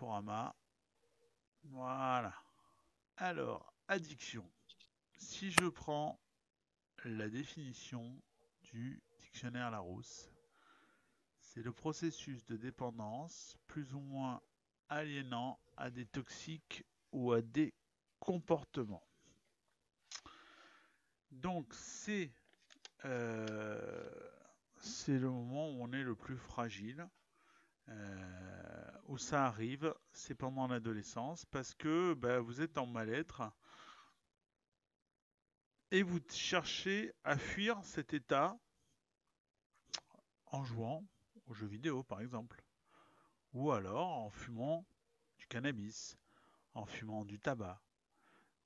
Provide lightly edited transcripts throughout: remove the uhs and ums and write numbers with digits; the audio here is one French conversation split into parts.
diaporama. Voilà. Alors, addiction. Si je prends la définition du dictionnaire Larousse, c'est le processus de dépendance plus ou moins aliénant à des toxiques ou à des comportements. Donc euh, c'est le moment où on est le plus fragile, où ça arrive, c'est pendant l'adolescence, parce que vous êtes en mal-être et vous cherchez à fuir cet état en jouant aux jeux vidéo par exemple, ou alors en fumant du cannabis, en fumant du tabac,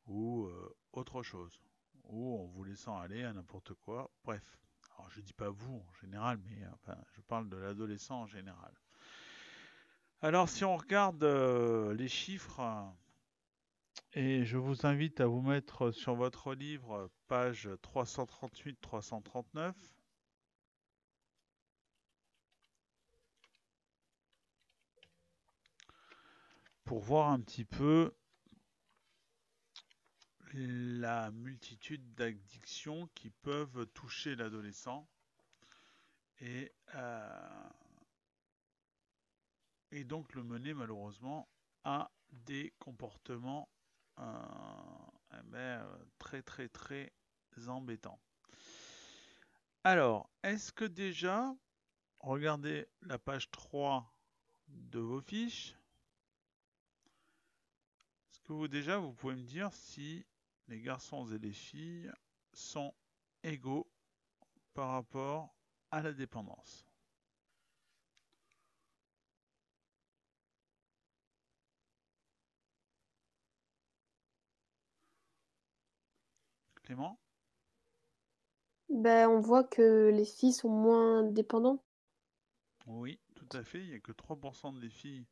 ou autre chose, ou en vous laissant aller à n'importe quoi, bref. Alors je dis pas vous en général, mais enfin, je parle de l'adolescent en général. Alors si on regarde les chiffres, et je vous invite à vous mettre sur votre livre, page 338-339, pour voir un petit peu la multitude d'addictions qui peuvent toucher l'adolescent et, euh, et donc le mener malheureusement à des comportements très très très embêtants. Alors, est-ce que déjà, regardez la page 3 de vos fiches, est-ce que vous pouvez me dire si les garçons et les filles sont égaux par rapport à la dépendance? Clément? Ben, on voit que les filles sont moins dépendantes. Oui, tout à fait. Il n'y a que 3% des filles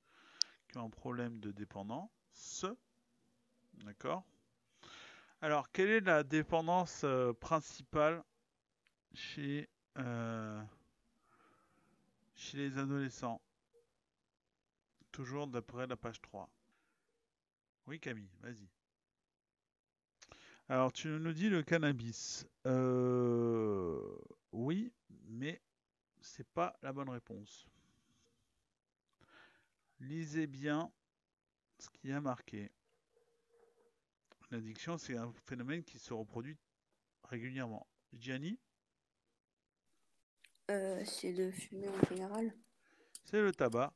qui ont un problème de dépendance. D'accord? Alors, quelle est la dépendance principale chez, euh, chez les adolescents? Toujours d'après la page 3. Oui, Camille, vas-y. Alors, tu nous dis le cannabis. Oui, mais c'est pas la bonne réponse. Lisez bien ce qui a marqué. L'addiction, c'est un phénomène qui se reproduit régulièrement. Gianni, C'est de fumer en général. c'est le tabac.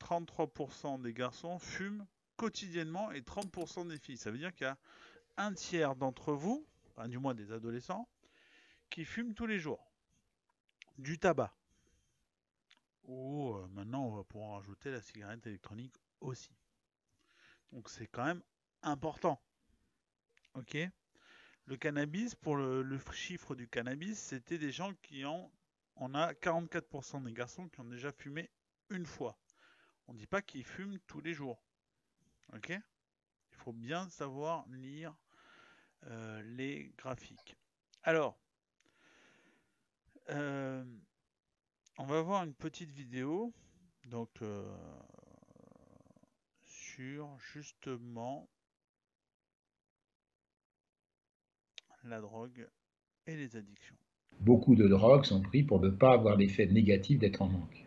33% des garçons fument quotidiennement et 30% des filles. Ça veut dire qu'il y a un tiers d'entre vous, enfin, du moins des adolescents, qui fument tous les jours du tabac. Ou maintenant, on va pouvoir ajouter la cigarette électronique aussi. Donc c'est quand même important. Ok. Le cannabis, pour le chiffre du cannabis, c'était des gens qui ont. On a 44% des garçons qui ont déjà fumé une fois. On ne dit pas qu'ils fument tous les jours. Ok. Il faut bien savoir lire les graphiques. Alors, euh, on va voir une petite vidéo donc sur justement la drogue et les addictions. Beaucoup de drogues sont prises pour ne pas avoir l'effet négatif d'être en manque.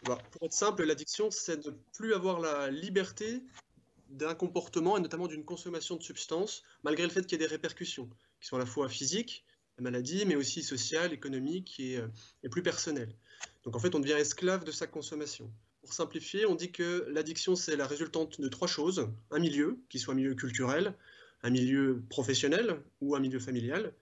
Bah, pour être simple, l'addiction, c'est de ne plus avoir la liberté d'un comportement et notamment d'une consommation de substances, malgré le fait qu'il y ait des répercussions, qui sont à la fois physiques, la maladie, mais aussi sociales, économiques et plus personnelles. Donc en fait, on devient esclave de sa consommation. Pour simplifier, on dit que l'addiction, c'est la résultante de trois choses. Un milieu, qui soit un milieu culturel, un milieu professionnel ou un milieu familial,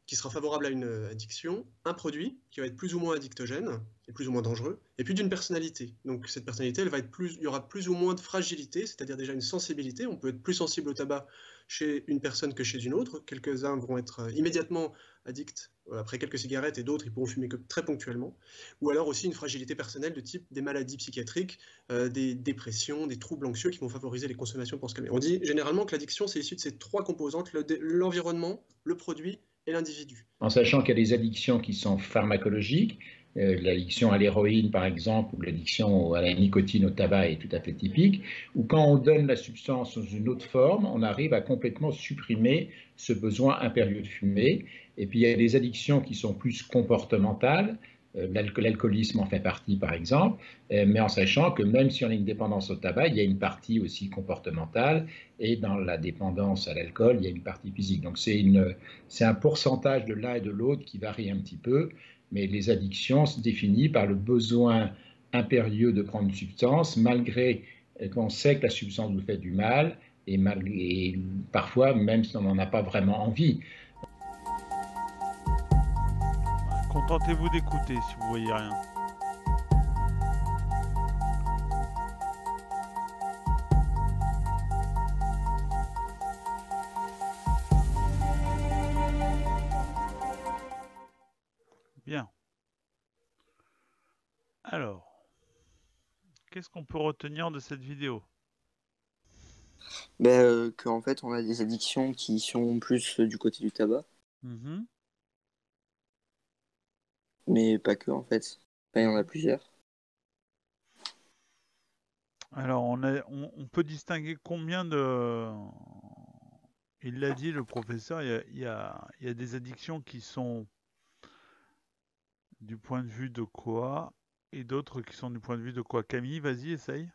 qui sera favorable à une addiction, un produit qui va être plus ou moins addictogène et plus ou moins dangereux, et puis d'une personnalité. Donc cette personnalité, elle va être plus, il y aura plus ou moins de fragilité, c'est-à-dire déjà une sensibilité. On peut être plus sensible au tabac chez une personne que chez une autre. Quelques-uns vont être immédiatement addicts après quelques cigarettes, et d'autres, ils pourront fumer que très ponctuellement. Ou alors aussi une fragilité personnelle de type des maladies psychiatriques, des dépressions, des troubles anxieux qui vont favoriser les consommations pour se calmer. On dit généralement que l'addiction, c'est issu de ces trois composantes, l'environnement, le produit et l'individu. En sachant qu'il y a des addictions qui sont pharmacologiques, l'addiction à l'héroïne par exemple, ou l'addiction à la nicotine, au tabac est tout à fait typique, où quand on donne la substance dans une autre forme, on arrive à complètement supprimer ce besoin impérieux de fumer. Et puis il y a des addictions qui sont plus comportementales, l'alcoolisme en fait partie par exemple, mais en sachant que même si on a une dépendance au tabac, il y a une partie aussi comportementale, et dans la dépendance à l'alcool, il y a une partie physique. Donc c'est un pourcentage de l'un et de l'autre qui varie un petit peu, mais les addictions se définissent par le besoin impérieux de prendre une substance, malgré qu'on sait que la substance vous fait du mal, et parfois même si on n'en a pas vraiment envie. Contentez-vous d'écouter si vous voyez rien. Bien. Alors, qu'est-ce qu'on peut retenir de cette vidéo? Qu'en fait, on a des addictions qui sont plus du côté du tabac, mais pas que, en fait. Enfin, il y en a plusieurs. Alors, on peut distinguer combien de... Il l'a dit, le professeur, il y a des addictions qui sont du point de vue de quoi et d'autres qui sont du point de vue de quoi. Camille, vas-y, essaye.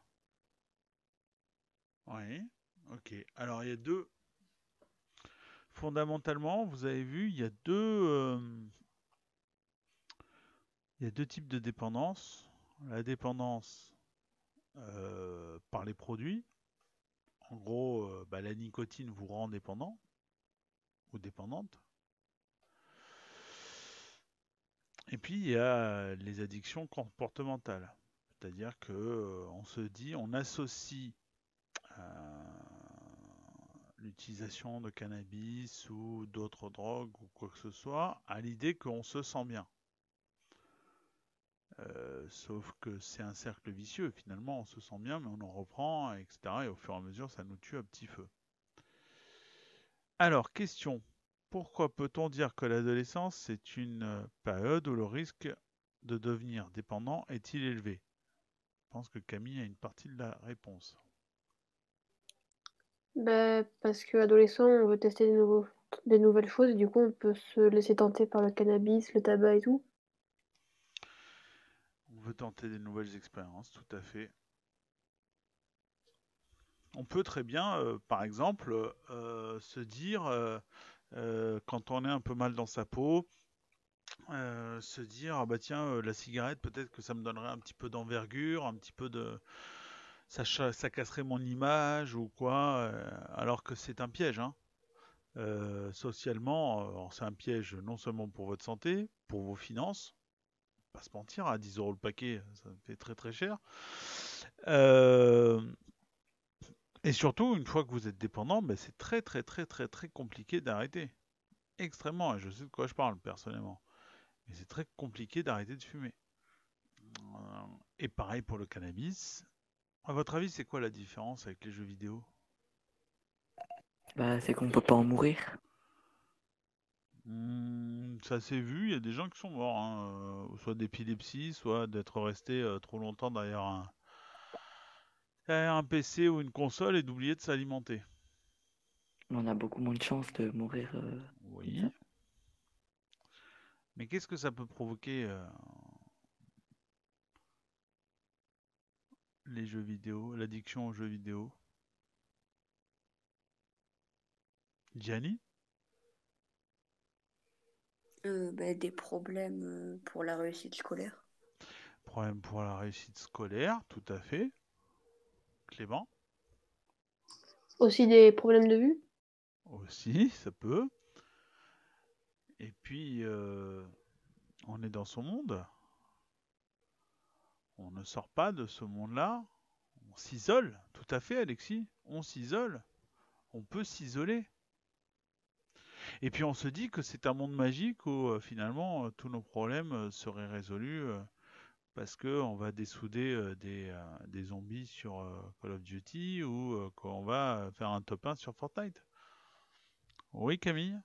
Oui, ok. Alors, il y a deux... Fondamentalement, vous avez vu, il y a deux types de dépendance. La dépendance par les produits. En gros, la nicotine vous rend dépendant ou dépendante. Et puis il y a les addictions comportementales. C'est-à-dire que on se dit, on associe l'utilisation de cannabis ou d'autres drogues ou quoi que ce soit à l'idée qu'on se sent bien. Sauf que c'est un cercle vicieux. Finalement, on se sent bien, mais on en reprend, etc. Et au fur et à mesure, ça nous tue à petit feu. Alors, question. Pourquoi peut-on dire que l'adolescence, c'est une période où le risque de devenir dépendant est-il élevé? Je pense que Camille a une partie de la réponse. Parce que adolescent, on veut tester des nouvelles choses et du coup, on peut se laisser tenter par le cannabis, le tabac et tout. On veut tenter des nouvelles expériences, tout à fait. On peut très bien, par exemple, se dire, quand on est un peu mal dans sa peau, se dire, ah bah tiens, la cigarette, peut-être que ça me donnerait un petit peu d'envergure, un petit peu de... Ça casserait mon image ou quoi, alors que c'est un piège, hein. Socialement, c'est un piège non seulement pour votre santé, pour vos finances, pas se mentir, à 10 euros le paquet, ça fait très très cher. Et surtout, une fois que vous êtes dépendant, c'est très très très très très compliqué d'arrêter. Extrêmement, et je sais de quoi je parle personnellement. Mais c'est très compliqué d'arrêter de fumer. Et pareil pour le cannabis. À votre avis, c'est quoi la différence avec les jeux vidéo? C'est qu'on peut pas en mourir. Ça s'est vu, il y a des gens qui sont morts, hein, soit d'épilepsie, soit d'être resté trop longtemps derrière un PC ou une console et d'oublier de s'alimenter. On a beaucoup moins de chances de mourir comme ça. Oui. Mais qu'est-ce que ça peut provoquer les jeux vidéo, l'addiction aux jeux vidéo? Gianni? Des problèmes pour la réussite scolaire. Problème pour la réussite scolaire, tout à fait. Clément? Aussi des problèmes de vue. Aussi, ça peut. Et puis, on est dans son monde. On ne sort pas de ce monde-là. On s'isole. Tout à fait, Alexis. On s'isole. On peut s'isoler. Et puis on se dit que c'est un monde magique où finalement tous nos problèmes seraient résolus parce que on va dessouder des zombies sur Call of Duty ou qu'on va faire un top 1 sur Fortnite. Oui, Camille?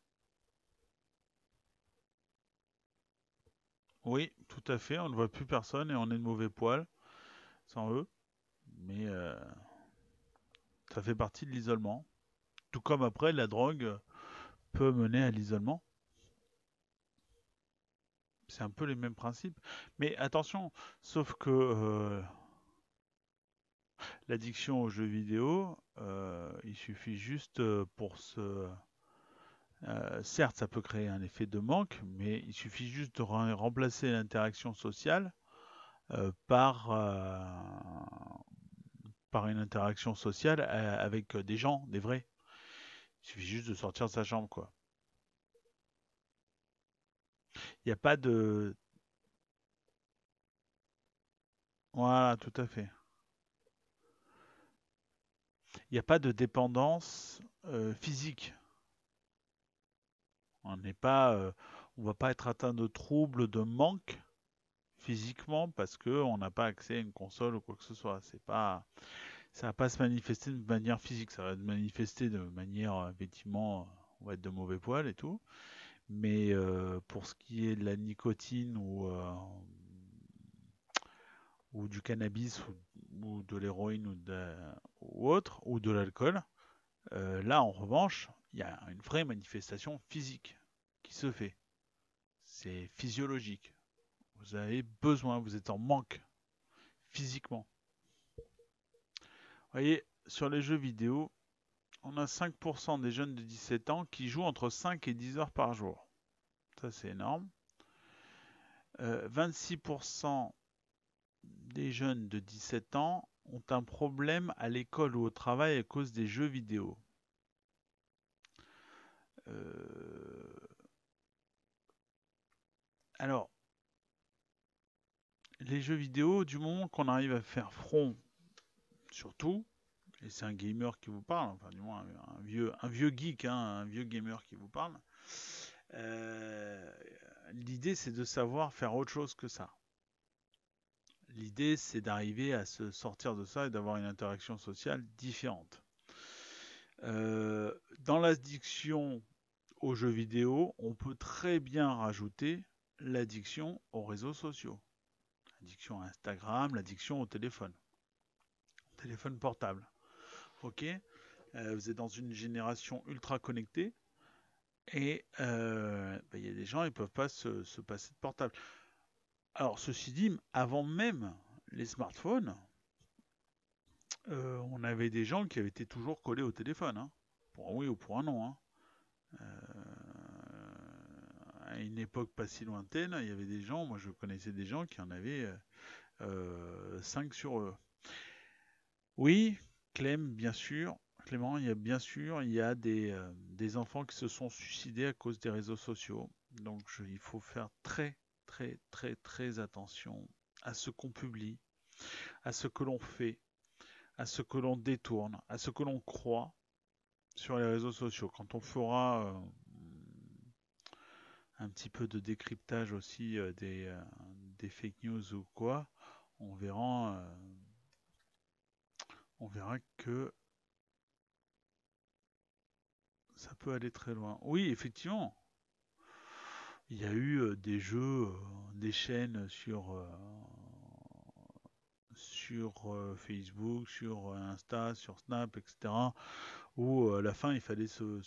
Oui, tout à fait. On ne voit plus personne et on est de mauvais poil sans eux. Mais ça fait partie de l'isolement. Tout comme après, la drogue peut mener à l'isolement. C'est un peu les mêmes principes. Mais attention, sauf que l'addiction aux jeux vidéo, il suffit juste pour se... certes, ça peut créer un effet de manque, mais il suffit juste de remplacer l'interaction sociale par une interaction sociale avec des gens, des vrais. Il suffit juste de sortir de sa chambre, quoi. Il n'y a pas de... Voilà, tout à fait. Il n'y a pas de dépendance physique. On n'est pas, on va pas être atteint de troubles, de manque physiquement parce que on n'a pas accès à une console ou quoi que ce soit. C'est pas, ça va pas se manifester de manière physique. Ça va se manifester de manière, effectivement, on va être de mauvais poil et tout. Mais pour ce qui est de la nicotine ou du cannabis ou de l'héroïne ou autre, ou de l'alcool, là en revanche, il y a une vraie manifestation physique qui se fait. C'est physiologique. Vous avez besoin, vous êtes en manque physiquement. Vous voyez, sur les jeux vidéo, on a 5% des jeunes de 17 ans qui jouent entre 5 et 10 heures par jour. Ça, c'est énorme. 26% des jeunes de 17 ans ont un problème à l'école ou au travail à cause des jeux vidéo. Alors, les jeux vidéo, du moment qu'on arrive à faire front sur tout, et c'est un gamer qui vous parle, enfin du moins un vieux geek, hein, un vieux gamer qui vous parle, l'idée c'est de savoir faire autre chose que ça. L'idée c'est d'arriver à se sortir de ça et d'avoir une interaction sociale différente. Dans l'addiction aux jeux vidéo, on peut très bien rajouter l'addiction aux réseaux sociaux. L'addiction à Instagram, l'addiction au téléphone portable. Ok, vous êtes dans une génération ultra connectée et y a des gens ils peuvent pas se passer de portable. Alors ceci dit, avant même les smartphones, on avait des gens qui avaient été toujours collés au téléphone, hein, pour un oui ou pour un non. Hein. À une époque pas si lointaine, il y avait des gens, moi je connaissais des gens qui en avaient 5 sur eux. Oui, bien sûr. Clément, il y a des enfants qui se sont suicidés à cause des réseaux sociaux. Donc il faut faire très très très très attention à ce qu'on publie, à ce que l'on fait, à ce que l'on détourne, à ce que l'on croit sur les réseaux sociaux. Quand on fera un petit peu de décryptage aussi des fake news ou quoi, on verra que ça peut aller très loin. Oui, effectivement, il y a eu des jeux, des chaînes sur Facebook, sur Insta, sur Snap, etc. où à la fin il fallait se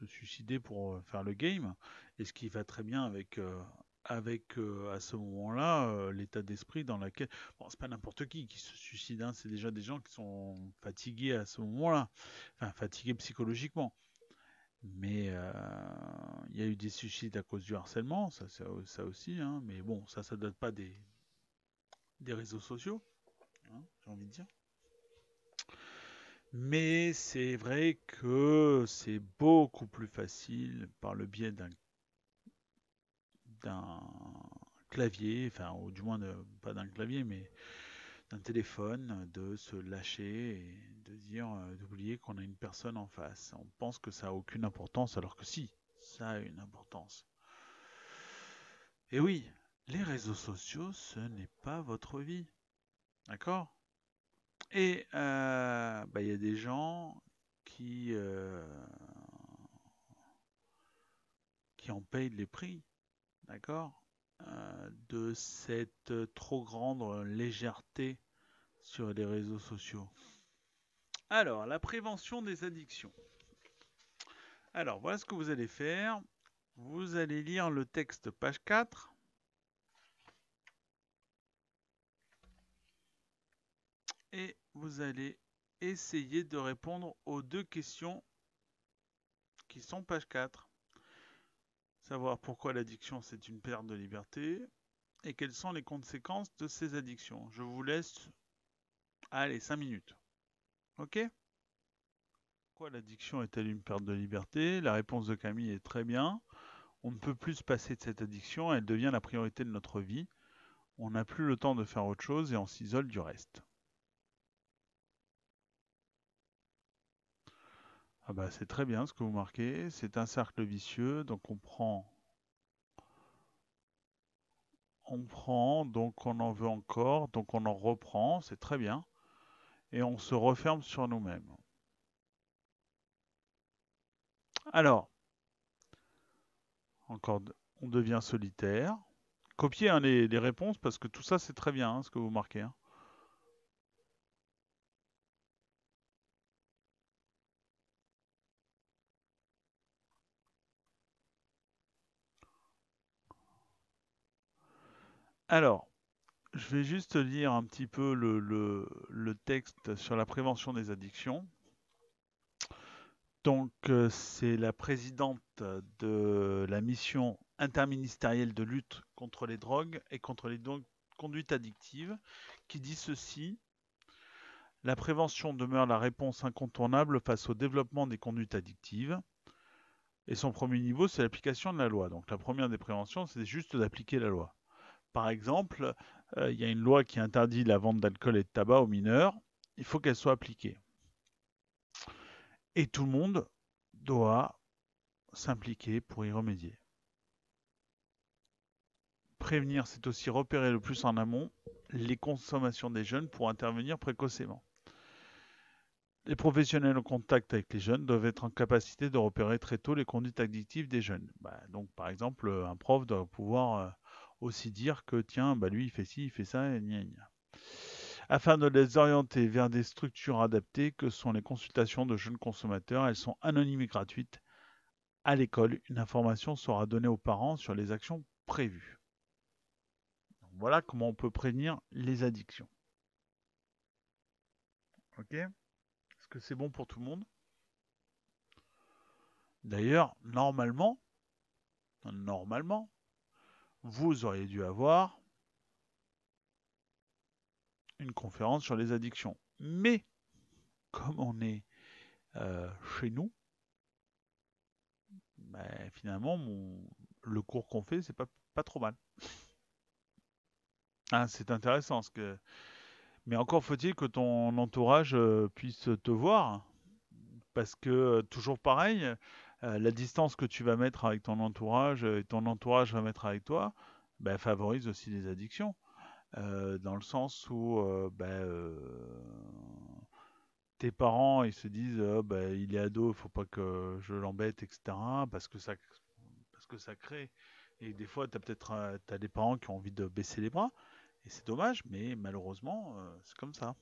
suicider pour faire le game. Et ce qui va très bien avec à ce moment-là l'état d'esprit dans lequel... Bon, c'est pas n'importe qui se suicide, hein, c'est déjà des gens qui sont fatigués à ce moment-là, enfin fatigués psychologiquement. Mais il y a eu des suicides à cause du harcèlement, ça aussi, hein, mais bon, ça date pas des réseaux sociaux, hein, j'ai envie de dire. Mais c'est vrai que c'est beaucoup plus facile par le biais d'un clavier, enfin, ou du moins pas d'un clavier, mais d'un téléphone, de se lâcher et de dire, d'oublier qu'on a une personne en face. On pense que ça a aucune importance, alors que si, Ça a une importance. Et oui, les réseaux sociaux, ce n'est pas votre vie. D'accord? Et il y a des gens qui en payent les prix. D'accord? De cette trop grande légèreté sur les réseaux sociaux. Alors, la prévention des addictions. Alors, voilà ce que vous allez faire. Vous allez lire le texte page 4. Et vous allez essayer de répondre aux 2 questions qui sont page 4. Savoir pourquoi l'addiction c'est une perte de liberté et quelles sont les conséquences de ces addictions. Je vous laisse, allez, 5 minutes. Ok? Pourquoi l'addiction est-elle une perte de liberté? La réponse de Camille est très bien. On ne peut plus se passer de cette addiction, elle devient la priorité de notre vie. On n'a plus le temps de faire autre chose et on s'isole du reste. Ah bah c'est très bien ce que vous marquez, c'est un cercle vicieux, donc on prend, donc on en veut encore, donc on en reprend, c'est très bien, et on se referme sur nous-mêmes. Alors, encore, on devient solitaire. Copiez hein, les réponses parce que tout ça c'est très bien hein, ce que vous marquez. Hein. Alors, je vais juste lire un petit peu le texte sur la prévention des addictions. Donc, c'est la présidente de la mission interministérielle de lutte contre les drogues et contre les conduites addictives qui dit ceci. La prévention demeure la réponse incontournable face au développement des conduites addictives. Et son premier niveau, c'est l'application de la loi. Donc, la première des préventions, c'est juste d'appliquer la loi. Par exemple, il y a une loi qui interdit la vente d'alcool et de tabac aux mineurs. Il faut qu'elle soit appliquée. Et tout le monde doit s'impliquer pour y remédier. Prévenir, c'est aussi repérer le plus en amont les consommations des jeunes pour intervenir précocement. Les professionnels en contact avec les jeunes doivent être en capacité de repérer très tôt les conduites addictives des jeunes. Donc, par exemple, un prof doit pouvoir aussi dire que, tiens, lui, il fait ci, il fait ça, et gna gna. Afin de les orienter vers des structures adaptées que sont les consultations de jeunes consommateurs, elles sont anonymes et gratuites. À l'école, une information sera donnée aux parents sur les actions prévues. Voilà comment on peut prévenir les addictions. Ok? Est-ce que c'est bon pour tout le monde? D'ailleurs, normalement, vous auriez dû avoir une conférence sur les addictions. Mais, comme on est chez nous, finalement, le cours qu'on fait, c'est pas trop mal. Ah, c'est intéressant. Mais encore faut-il que ton entourage puisse te voir. Parce que, toujours pareil, la distance que tu vas mettre avec ton entourage et ton entourage va mettre avec toi, favorise aussi les addictions. Dans le sens où tes parents ils se disent il est ado, il faut pas que je l'embête, etc. Parce que ça crée. Et des fois, t'as des parents qui ont envie de baisser les bras. Et c'est dommage, mais malheureusement, c'est comme ça.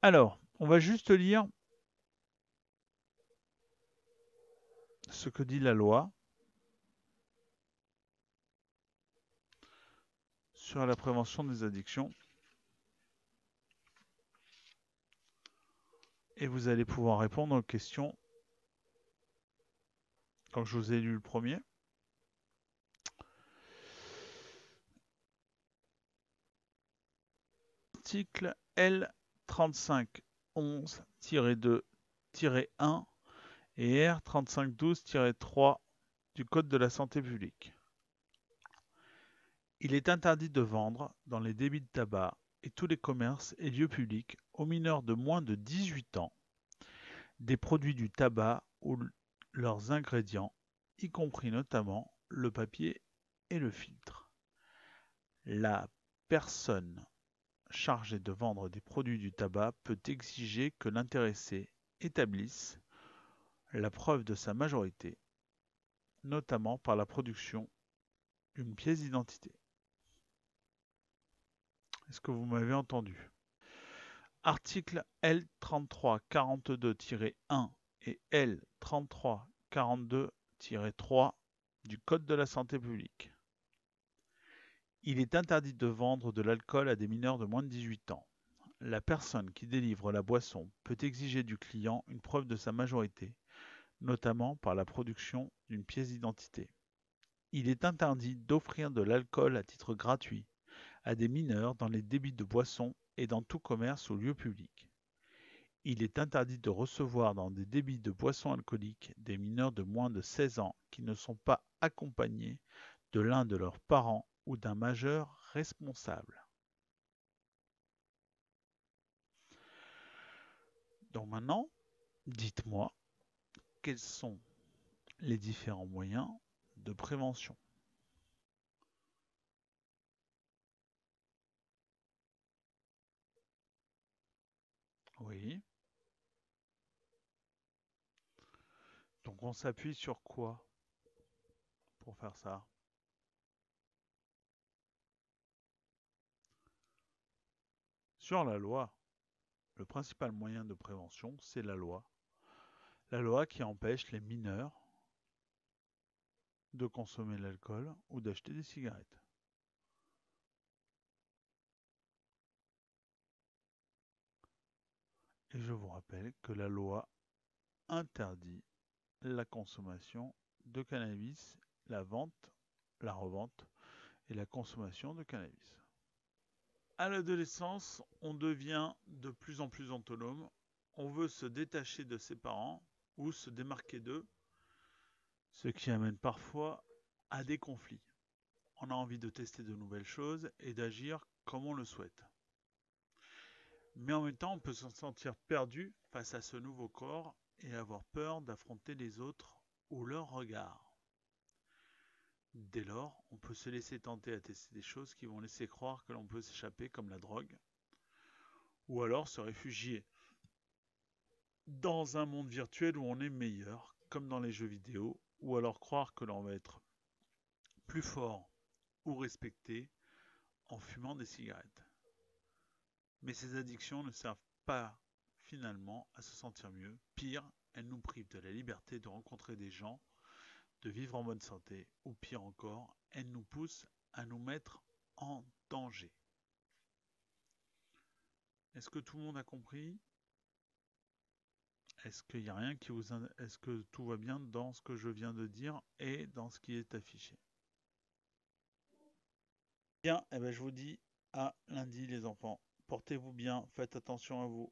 Alors, on va juste lire ce que dit la loi sur la prévention des addictions. Et vous allez pouvoir répondre aux questions quand je vous ai lu le premier. Article L3511-2-1 et R3512-3 du Code de la santé publique. Il est interdit de vendre dans les débits de tabac et tous les commerces et lieux publics aux mineurs de moins de 18 ans des produits du tabac ou leurs ingrédients, y compris notamment le papier et le filtre. La personne chargée de vendre des produits du tabac peut exiger que l'intéressé établisse la preuve de sa majorité, notamment par la production d'une pièce d'identité. Est-ce que vous m'avez entendu? Article L3342-1 et L3342-3 du Code de la santé publique. Il est interdit de vendre de l'alcool à des mineurs de moins de 18 ans. La personne qui délivre la boisson peut exiger du client une preuve de sa majorité, notamment par la production d'une pièce d'identité. Il est interdit d'offrir de l'alcool à titre gratuit à des mineurs dans les débits de boissons et dans tout commerce ou lieu public. Il est interdit de recevoir dans des débits de boissons alcooliques des mineurs de moins de 16 ans qui ne sont pas accompagnés de l'un de leurs parents ou d'un majeur responsable. Donc maintenant, dites-moi, quels sont les différents moyens de prévention? Oui. Donc on s'appuie sur quoi pour faire ça? Sur la loi. Le principal moyen de prévention, c'est la loi. La loi qui empêche les mineurs de consommer l'alcool ou d'acheter des cigarettes. Et je vous rappelle que la loi interdit la consommation de cannabis, la vente, la revente et la consommation de cannabis. À l'adolescence, on devient de plus en plus autonome. On veut se détacher de ses parents ou se démarquer d'eux, ce qui amène parfois à des conflits. On a envie de tester de nouvelles choses et d'agir comme on le souhaite. Mais en même temps, on peut se sentir perdu face à ce nouveau corps et avoir peur d'affronter les autres ou leur regard. Dès lors, on peut se laisser tenter à tester des choses qui vont laisser croire que l'on peut s'échapper, comme la drogue, ou alors se réfugier dans un monde virtuel où on est meilleur, comme dans les jeux vidéo, ou alors croire que l'on va être plus fort ou respecté en fumant des cigarettes. Mais ces addictions ne servent pas finalement à se sentir mieux. Pire, elles nous privent de la liberté de rencontrer des gens, de vivre en bonne santé, ou pire encore, elles nous poussent à nous mettre en danger. Est-ce que tout le monde a compris? Est-ce qu'il n'y a rien qui vous... Est-ce que tout va bien dans ce que je viens de dire et dans ce qui est affiché? Bien, eh ben je vous dis à lundi les enfants. Portez-vous bien, faites attention à vous.